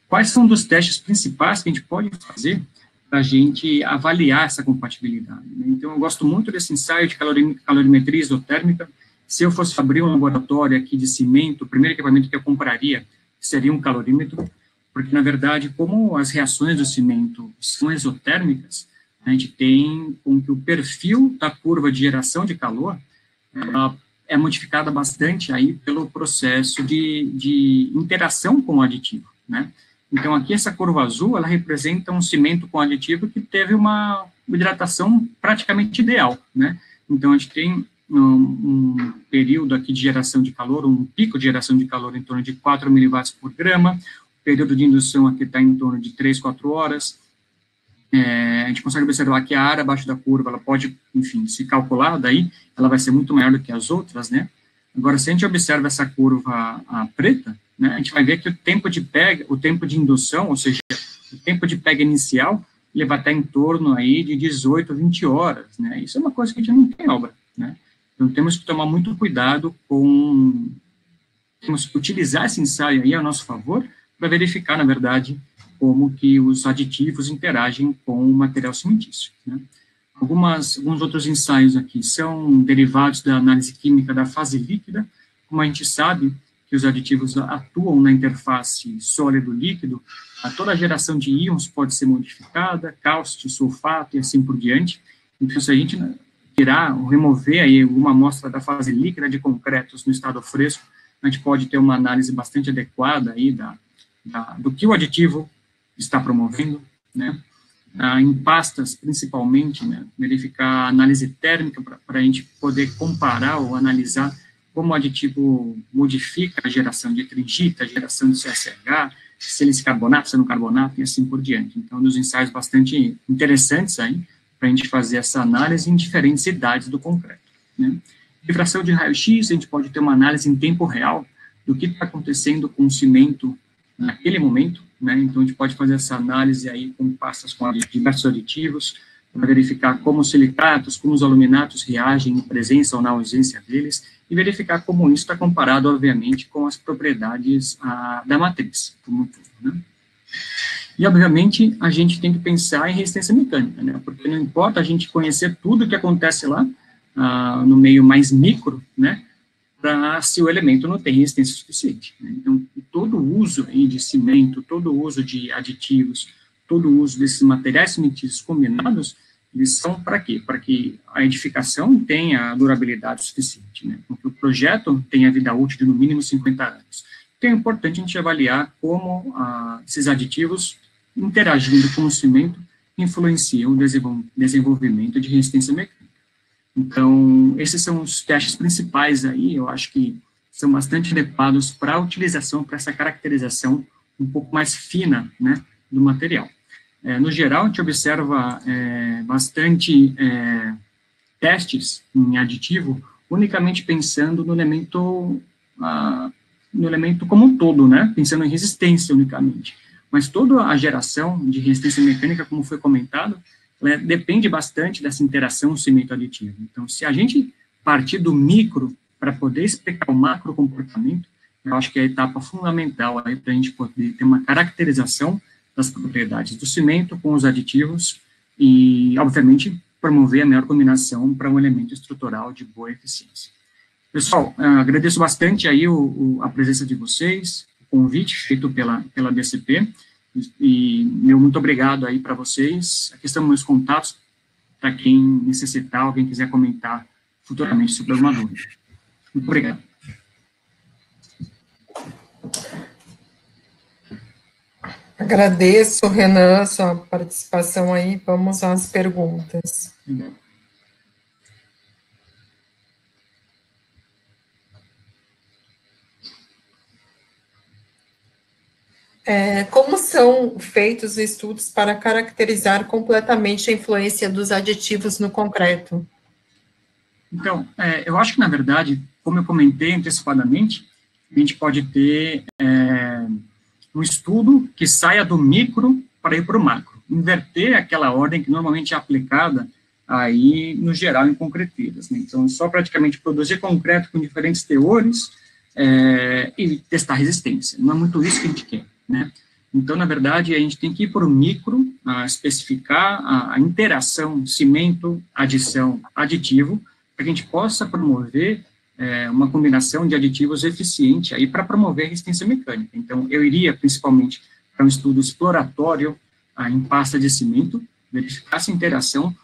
Quais são dos testes principais que a gente pode fazer para a gente avaliar essa compatibilidade, né? Então, eu gosto muito desse ensaio de calorimetria isotérmica. Se eu fosse abrir um laboratório aqui de cimento, o primeiro equipamento que eu compraria seria um calorímetro, porque, na verdade, como as reações do cimento são exotérmicas, a gente tem com que o perfil da curva de geração de calor é modificada bastante aí pelo processo de interação com o aditivo, né? Então, aqui essa curva azul, ela representa um cimento com aditivo que teve uma hidratação praticamente ideal, né? Então, a gente tem um período aqui de geração de calor, um pico de geração de calor em torno de 4 miliwatts por grama, o período de indução aqui está em torno de 3, 4 horas. A gente consegue observar que a área abaixo da curva, ela pode, enfim, se calcular, daí ela vai ser muito maior do que as outras, né? Agora, se a gente observa essa curva preta, né, a gente vai ver que o tempo de indução, ou seja, o tempo de pega inicial, ele vai estar em torno aí de 18 a 20 horas, né? Isso é uma coisa que a gente não tem obra, né? Então, temos que tomar muito cuidado temos que utilizar esse ensaio aí a nosso favor para verificar, na verdade, como que os aditivos interagem com o material cimentício, né? Alguns outros ensaios aqui são derivados da análise química da fase líquida. Como a gente sabe que os aditivos atuam na interface sólido-líquido, toda a geração de íons pode ser modificada, cálcio, sulfato e assim por diante. Então, se a gente tirar ou remover aí uma amostra da fase líquida de concretos no estado fresco, a gente pode ter uma análise bastante adequada aí do que o aditivo está promovendo, né? Em pastas, principalmente, né, verificar a análise térmica para a gente poder comparar ou analisar como o aditivo modifica a geração de tringita, a geração de CSH, sílice carbonato, cianocarbonato e assim por diante. Então, dos ensaios bastante interessantes aí, para a gente fazer essa análise em diferentes idades do concreto, né? Difração de raio-x, a gente pode ter uma análise em tempo real do que está acontecendo com o cimento naquele momento, né? Então, a gente pode fazer essa análise aí com pastas com diversos aditivos, para verificar como os silicatos, como os aluminatos reagem em presença ou na ausência deles, e verificar como isso está comparado, obviamente, com as propriedades da matriz, como um todo, né? E, obviamente, a gente tem que pensar em resistência mecânica, né? Porque não importa a gente conhecer tudo o que acontece lá, no meio mais micro, né? Se o elemento não tem resistência suficiente, né? Então, todo o uso aí de cimento, todo o uso de aditivos, todo o uso desses materiais cimentícios combinados, eles são para quê? Para que a edificação tenha durabilidade suficiente, né? Para que o projeto tenha vida útil de no mínimo 50 anos. Então, é importante a gente avaliar como esses aditivos, interagindo com o cimento, influenciam o desenvolvimento de resistência mecânica. Então, esses são os testes principais aí, eu acho que são bastante adequados para a utilização, para essa caracterização um pouco mais fina, né, do material. No geral, a gente observa bastante testes em aditivo, unicamente pensando no elemento como um todo, né, pensando em resistência unicamente. Mas toda a geração de resistência mecânica, como foi comentado, depende bastante dessa interação cimento-aditivo. Então, se a gente partir do micro para poder explicar o macro comportamento, eu acho que é a etapa fundamental para a gente poder ter uma caracterização das propriedades do cimento com os aditivos e, obviamente, promover a melhor combinação para um elemento estrutural de boa eficiência. Pessoal, agradeço bastante aí a presença de vocês, o convite feito pela BCP, e meu muito obrigado aí para vocês. Aqui estão meus contatos para quem necessitar, alguém quiser comentar futuramente sobre alguma dúvida. Muito obrigado. Agradeço, Renan, sua participação aí. Vamos às perguntas. Como são feitos estudos para caracterizar completamente a influência dos aditivos no concreto? Então, eu acho que, na verdade, como eu comentei antecipadamente, a gente pode ter um estudo que saia do micro para ir para o macro, inverter aquela ordem que normalmente é aplicada aí, no geral, em concreteiras, né? Então, só praticamente produzir concreto com diferentes teores e testar resistência. Não é muito isso que a gente quer, né? Então, na verdade, a gente tem que ir para o micro, especificar a interação cimento, adição, aditivo, para que a gente possa promover uma combinação de aditivos eficiente aí para promover a resistência mecânica. Então, eu iria principalmente para um estudo exploratório em pasta de cimento, verificar essa interação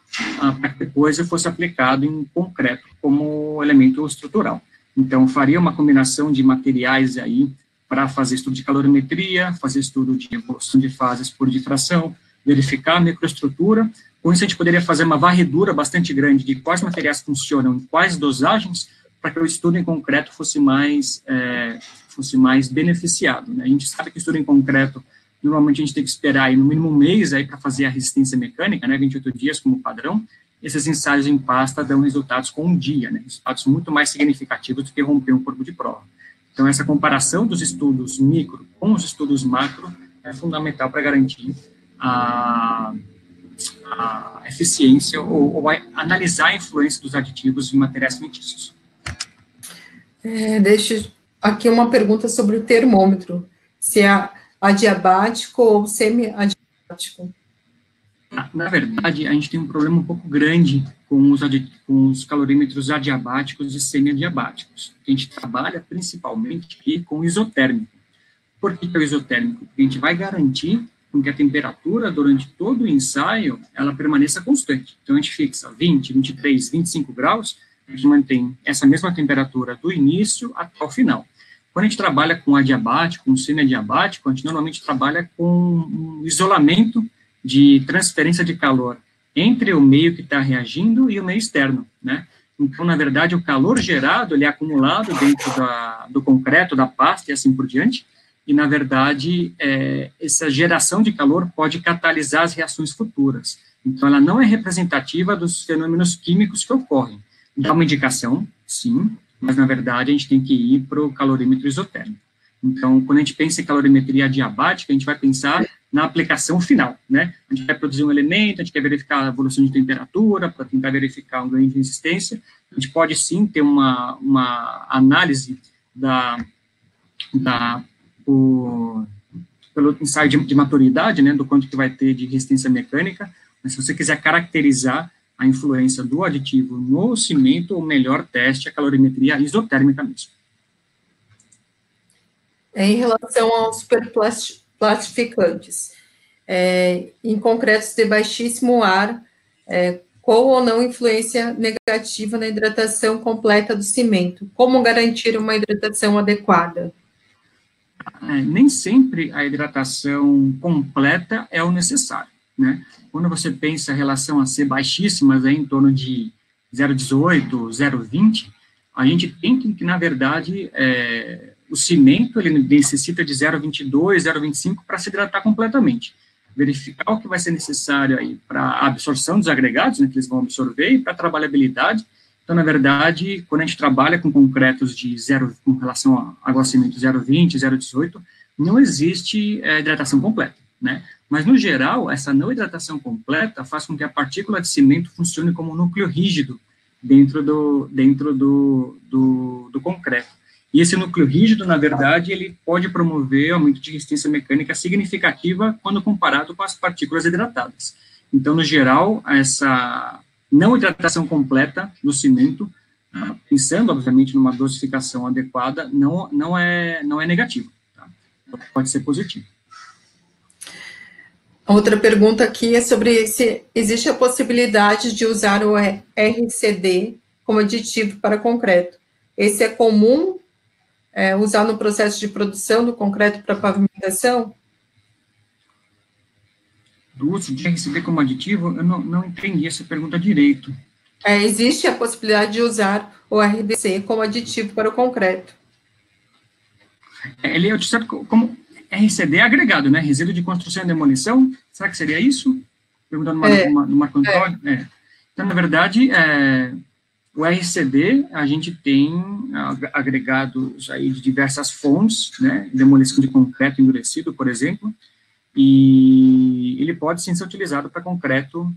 para que depois eu fosse aplicado em concreto como elemento estrutural. Então, faria uma combinação de materiais aí para fazer estudo de calorimetria, fazer estudo de evolução de fases por difração, verificar a microestrutura. Com isso, a gente poderia fazer uma varredura bastante grande de quais materiais funcionam em quais dosagens, para que o estudo em concreto fosse mais beneficiado, né? A gente sabe que o estudo em concreto, normalmente a gente tem que esperar aí, no mínimo um mês para fazer a resistência mecânica, né, 28 dias como padrão. Esses ensaios em pasta dão resultados com um dia, né, resultados muito mais significativos do que romper um corpo de prova. Então, essa comparação dos estudos micro com os estudos macro é fundamental para garantir a eficiência ou analisar a influência dos aditivos em materiais alimentícios. Deixa aqui uma pergunta sobre o termômetro, se é adiabático ou semi-adiabático. Na verdade, a gente tem um problema um pouco grande com os calorímetros adiabáticos e semi-adiabáticos. A gente trabalha principalmente aqui com o isotérmico. Por que é o isotérmico? Porque a gente vai garantir que a temperatura durante todo o ensaio ela permaneça constante. Então, a gente fixa 20, 23, 25 graus, a gente mantém essa mesma temperatura do início até o final. Quando a gente trabalha com adiabático, com semi-adiabático, a gente normalmente trabalha com um isolamento de transferência de calor entre o meio que está reagindo e o meio externo, né? Então, na verdade, o calor gerado, ele é acumulado dentro do concreto, da pasta e assim por diante, e, na verdade, essa geração de calor pode catalisar as reações futuras. Então, ela não é representativa dos fenômenos químicos que ocorrem. Dá uma indicação, sim, mas, na verdade, a gente tem que ir para o calorímetro isotérmico. Então, quando a gente pensa em calorimetria adiabática, a gente vai pensar na aplicação final, né? A gente quer produzir um elemento, a gente quer verificar a evolução de temperatura, para tentar verificar um ganho de resistência. A gente pode, sim, ter uma análise pelo ensaio de maturidade, né, do quanto que vai ter de resistência mecânica, mas se você quiser caracterizar a influência do aditivo no cimento, o melhor teste é a calorimetria isotérmica mesmo. Em relação aos superplastificantes, em concretos de baixíssimo ar, qual ou não influência negativa na hidratação completa do cimento? Como garantir uma hidratação adequada? Nem sempre a hidratação completa é o necessário, né? Quando você pensa em relação a ser baixíssimas, em torno de 0,18, 0,20, a gente tem que, na verdade, o cimento, ele necessita de 0,22, 0,25 para se hidratar completamente. Verificar o que vai ser necessário aí para a absorção dos agregados, né, que eles vão absorver, e para a trabalhabilidade. Então, na verdade, quando a gente trabalha com concretos de com relação a água-cimento 0,20, 0,18, não existe hidratação completa, né? Mas, no geral, essa não hidratação completa faz com que a partícula de cimento funcione como um núcleo rígido dentro do concreto. E esse núcleo rígido, na verdade, ele pode promover aumento de resistência mecânica significativa quando comparado com as partículas hidratadas. Então, no geral, essa não hidratação completa do cimento, pensando, obviamente, numa dosificação adequada, não é negativo, tá? Pode ser positivo. Outra pergunta aqui é sobre se existe a possibilidade de usar o RCD como aditivo para concreto. Esse é comum usar no processo de produção do concreto para pavimentação? Do uso de RCD como aditivo, eu não entendi essa pergunta direito. Existe a possibilidade de usar o RDC como aditivo para o concreto. Ele é utilizado como RCD agregado, né? Resíduo de construção e demolição. Será que seria isso? Perguntando no Marco Antônio. Então, na verdade, o RCD, a gente tem agregados aí de diversas fontes, né? Demolição de concreto endurecido, por exemplo, e ele pode sim ser utilizado para concreto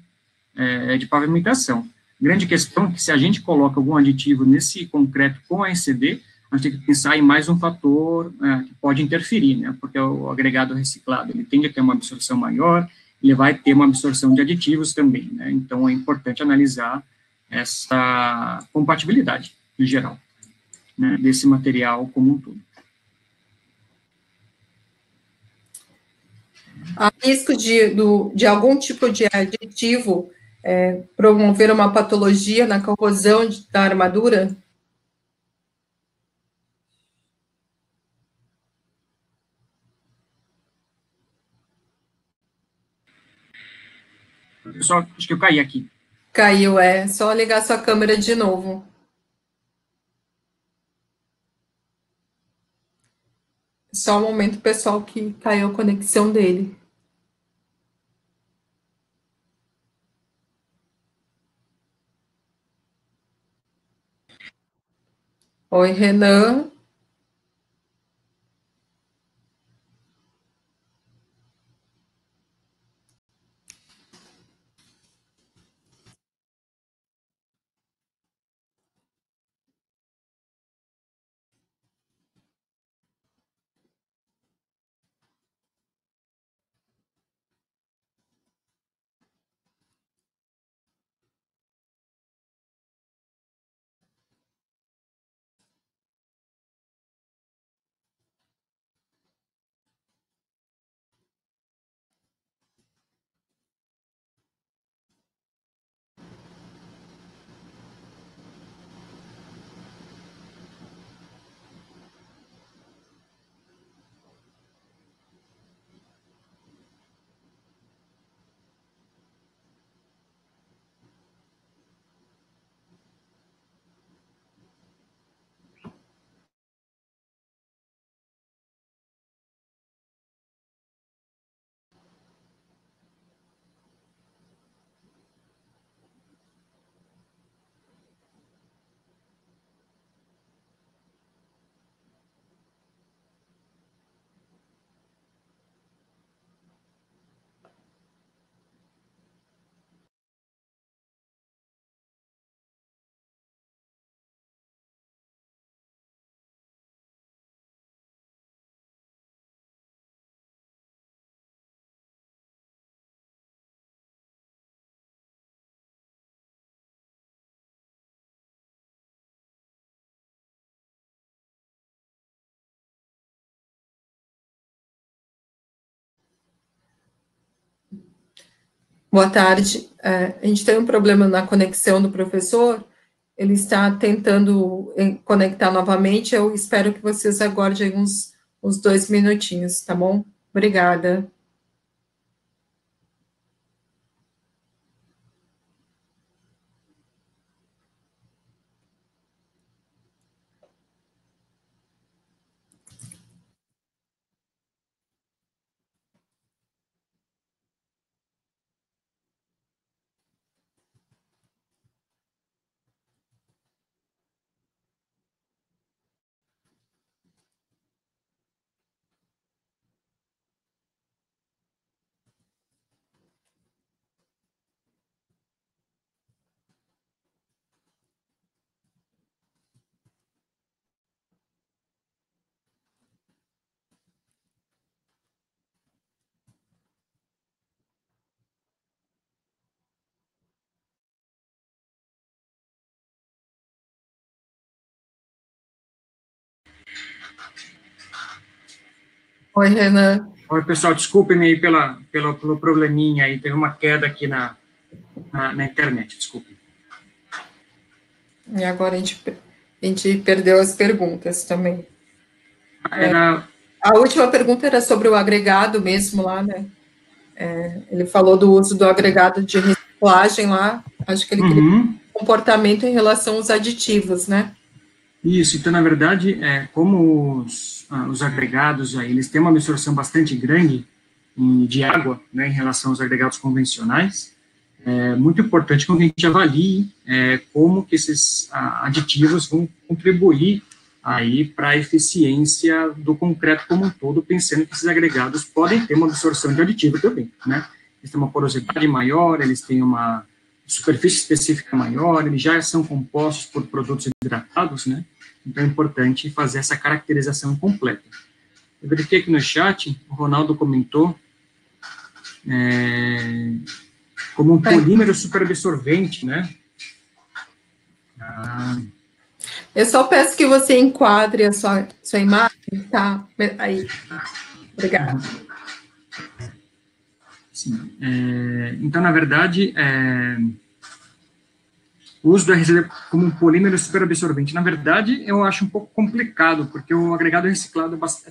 de pavimentação. Grande questão é que se a gente coloca algum aditivo nesse concreto com RCD, a gente tem que pensar em mais um fator que pode interferir, né? Porque o agregado reciclado, ele tende a ter uma absorção maior, ele vai ter uma absorção de aditivos também, né? Então, é importante analisar essa compatibilidade, em geral, né, desse material como um todo. Há risco de algum tipo de aditivo promover uma patologia na corrosão da armadura? Pessoal, acho que eu caí aqui. Caiu, é. Só ligar sua câmera de novo. Só um momento, pessoal, que caiu a conexão dele. Oi, Renan. Boa tarde. A gente tem um problema na conexão do professor. Ele está tentando conectar novamente. Eu espero que vocês aguardem uns 2 minutinhos, tá bom? Obrigada. Oi, Renan. Oi, pessoal, desculpem-me aí pelo probleminha aí, teve uma queda aqui na internet, desculpem. E agora a gente perdeu as perguntas também. A última pergunta era sobre o agregado mesmo lá, né? Ele falou do uso do agregado de reciclagem lá. Acho que ele queria comportamento em relação aos aditivos, né? Isso, então, na verdade, como os agregados, aí, eles têm uma absorção bastante grande de água, né, em relação aos agregados convencionais, é muito importante que a gente avalie como que esses aditivos vão contribuir aí para a eficiência do concreto como um todo, pensando que esses agregados podem ter uma absorção de aditivo também, né? Eles têm uma porosidade maior, eles têm uma superfície específica maior, eles já são compostos por produtos hidratados, né? Então é importante fazer essa caracterização completa. Eu verifiquei aqui no chat, o Ronaldo comentou como um polímero superabsorvente, né? Eu só peço que você enquadre a sua imagem, tá? Aí. Obrigada. Sim. Então, na verdade, o uso do RZD como um polímero superabsorvente, na verdade, eu acho um pouco complicado, porque o agregado reciclado é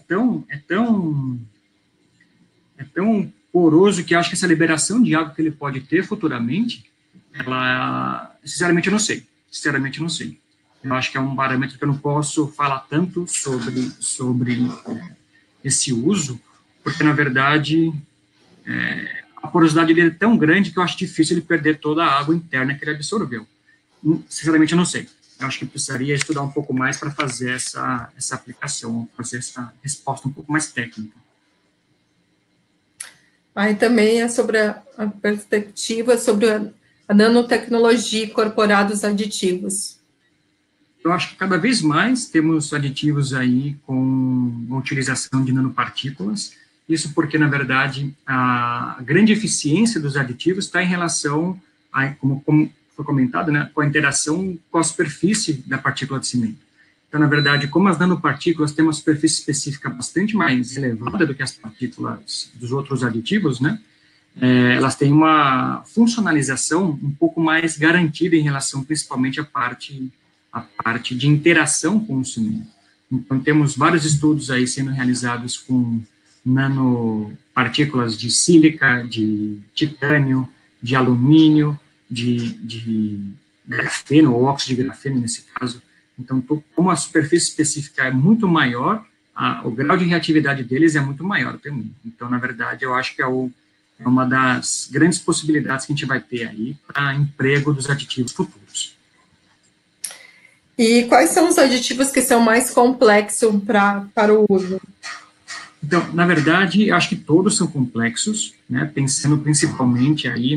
tão poroso, que acho que essa liberação de água que ele pode ter futuramente, sinceramente, eu não sei. Sinceramente, eu não sei. Eu acho que é um parâmetro que eu não posso falar tanto sobre esse uso, porque, na verdade, a porosidade dele é tão grande que eu acho difícil ele perder toda a água interna que ele absorveu. Sinceramente, eu não sei. Eu acho que precisaria estudar um pouco mais para fazer essa aplicação, fazer essa resposta um pouco mais técnica. Aí também é sobre a perspectiva sobre a nanotecnologia incorporada aos aditivos. Eu acho que cada vez mais temos aditivos aí com a utilização de nanopartículas, isso porque, na verdade, a grande eficiência dos aditivos está em relação, como foi comentado, né, com a interação com a superfície da partícula de cimento. Então, na verdade, como as nanopartículas têm uma superfície específica bastante mais elevada do que as partículas dos outros aditivos, né, elas têm uma funcionalização um pouco mais garantida em relação, principalmente, à parte de interação com o cimento. Então, temos vários estudos aí sendo realizados com nanopartículas de sílica, de titânio, de alumínio, de grafeno, ou óxido de grafeno, nesse caso. Então, como a superfície específica é muito maior, o grau de reatividade deles é muito maior também. Então, na verdade, eu acho que é uma das grandes possibilidades que a gente vai ter aí para emprego dos aditivos futuros. E quais são os aditivos que são mais complexos para o uso? Então, na verdade, eu acho que todos são complexos, né, pensando principalmente aí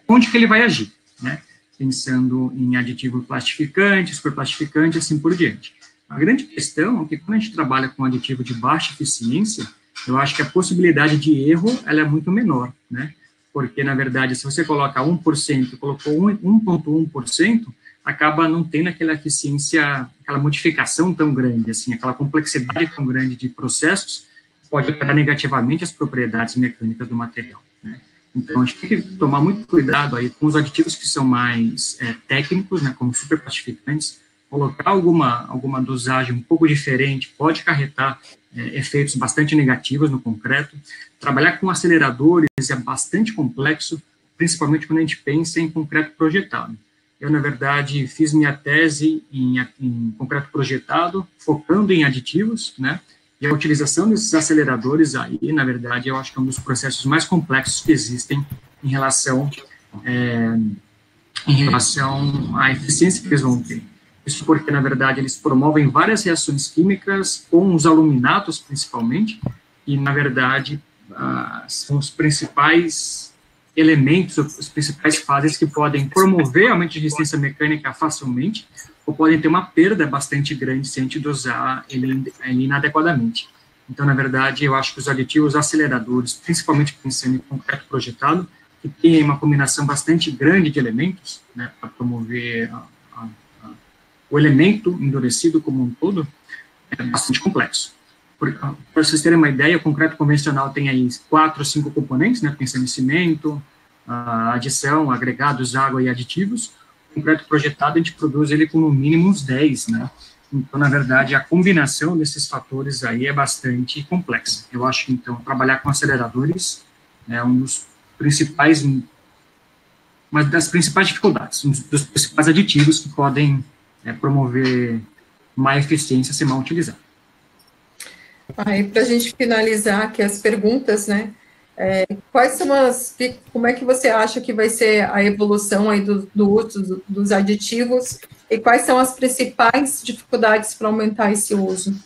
onde que ele vai agir, né, pensando em aditivo plastificante, superplastificante, assim por diante. A grande questão é que quando a gente trabalha com aditivo de baixa eficiência, eu acho que a possibilidade de erro ela é muito menor, né, porque, na verdade, se você coloca 1% e colocou 1,1%, acaba não tendo aquela eficiência, aquela modificação tão grande, assim, aquela complexidade tão grande de processos, pode afetar negativamente as propriedades mecânicas do material, né? Então, a gente tem que tomar muito cuidado aí com os aditivos que são mais técnicos, né, como superplastificantes. Colocar alguma dosagem um pouco diferente pode acarretar efeitos bastante negativos no concreto. Trabalhar com aceleradores é bastante complexo, principalmente quando a gente pensa em concreto projetado. Eu, na verdade, fiz minha tese em concreto projetado, focando em aditivos, né? E a utilização desses aceleradores aí, na verdade, eu acho que é um dos processos mais complexos que existem em relação à eficiência que eles vão ter. Isso porque, na verdade, eles promovem várias reações químicas com os aluminatos, principalmente, e, na verdade, são os principais elementos, as principais fases que podem promover aumento de resistência mecânica facilmente, ou podem ter uma perda bastante grande se a gente dosar ele inadequadamente. Então, na verdade, eu acho que os aditivos aceleradores, principalmente pensando em concreto projetado, que tem uma combinação bastante grande de elementos, né, para promover o elemento endurecido como um todo, é bastante complexo. Para vocês terem uma ideia, o concreto convencional tem aí 4 ou 5 componentes, né, pensando em cimento, adição, agregados, água e aditivos. O concreto projetado, a gente produz ele com no mínimo uns 10, né? Então, na verdade, a combinação desses fatores aí é bastante complexa. Eu acho que, então, trabalhar com aceleradores é uma das principais dificuldades, um dos principais aditivos que podem promover má eficiência se mal utilizado. Aí, para a gente finalizar aqui as perguntas, né? Como é que você acha que vai ser a evolução aí do uso dos aditivos e quais são as principais dificuldades para aumentar esse uso?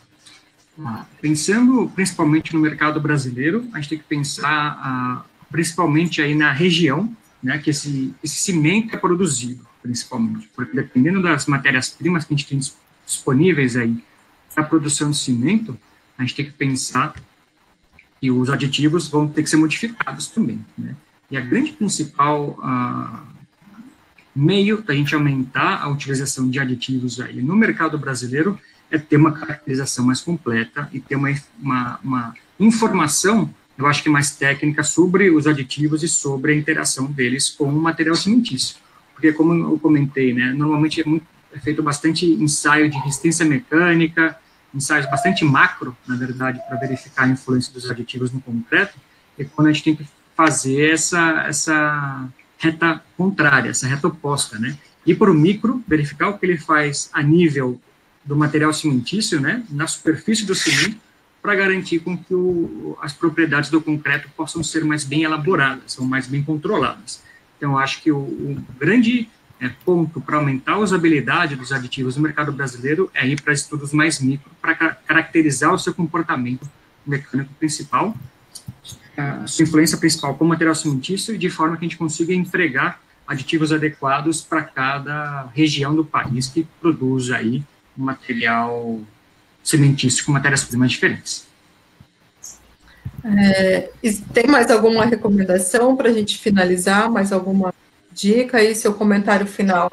Pensando principalmente no mercado brasileiro, a gente tem que pensar principalmente aí na região, né, que esse cimento é produzido, principalmente, porque dependendo das matérias-primas que a gente tem disponíveis aí para a produção de cimento, a gente tem que pensar que os aditivos vão ter que ser modificados também, né? E a grande principal meio da gente aumentar a utilização de aditivos aí no mercado brasileiro é ter uma caracterização mais completa e ter uma informação, eu acho que mais técnica, sobre os aditivos e sobre a interação deles com o material cimentício. Porque, como eu comentei, né, normalmente é feito bastante ensaio de resistência mecânica, ensaios bastante macro, na verdade, para verificar a influência dos aditivos no concreto, é quando a gente tem que fazer essa reta contrária, essa reta oposta, né? Ir para o micro, verificar o que ele faz a nível do material cimentício, né, na superfície do cimento, para garantir com que as propriedades do concreto possam ser mais bem elaboradas, são mais bem controladas. Então, acho que o grande ponto para aumentar a usabilidade dos aditivos no mercado brasileiro é ir para estudos mais micro, para caracterizar o seu comportamento mecânico principal, a sua influência principal com o material cimentício, de forma que a gente consiga empregar aditivos adequados para cada região do país que produz aí um material cimentício com matérias-primas diferentes. Tem mais alguma recomendação para a gente finalizar? Mais alguma dica aí, seu comentário final?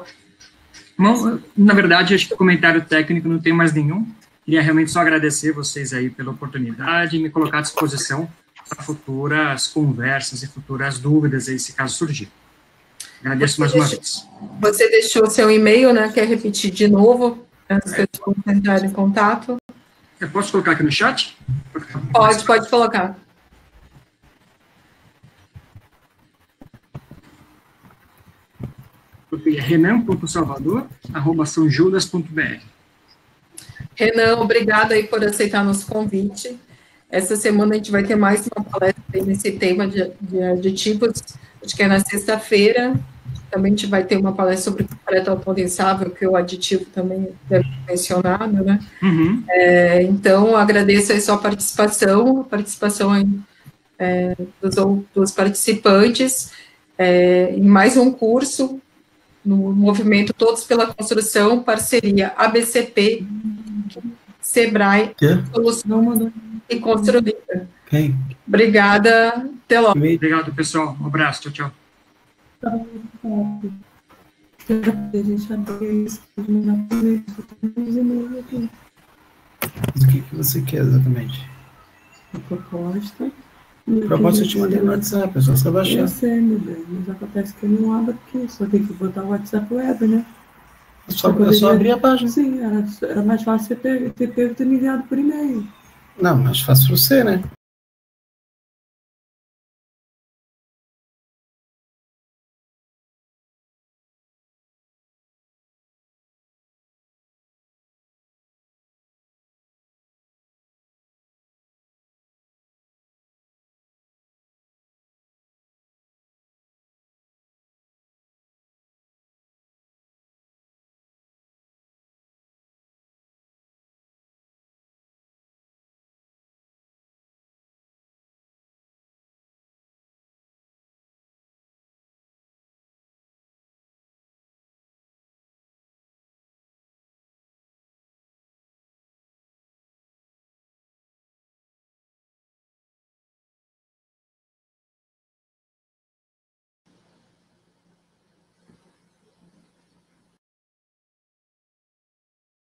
Bom, na verdade, acho que o comentário técnico não tem mais nenhum. Queria realmente só agradecer vocês aí pela oportunidade e me colocar à disposição para futuras conversas e futuras dúvidas aí, se caso surgir. Agradeço mais uma vez. Você deixou seu e-mail, né? Quer repetir de novo, antes que eu entrar em contato? Eu posso colocar aqui no chat? Pode colocar. renan.salvador@sãojudas.br. Renan, obrigada aí por aceitar nosso convite. Essa semana a gente vai ter mais uma palestra nesse tema de aditivos, acho que é na sexta-feira. Também a gente vai ter uma palestra sobre concreto autodensável, que o aditivo também deve ser mencionado, né? Uhum. Então, agradeço a sua participação, dos participantes, em mais um curso no movimento Todos pela Construção, parceria ABCP, Sebrae, Solução e Construída. Okay. Obrigada, até logo. Obrigado, pessoal. Um abraço, tchau, tchau. O que você quer exatamente? A proposta. A proposta eu te mandei no WhatsApp, é só você baixar. Eu sei, meu bem, mas acontece que eu não abro porque só tem que botar o WhatsApp web, né? É só abrir a página. Sim, era mais fácil ter pego e ter me enviado por e-mail. Não, mais fácil você, né?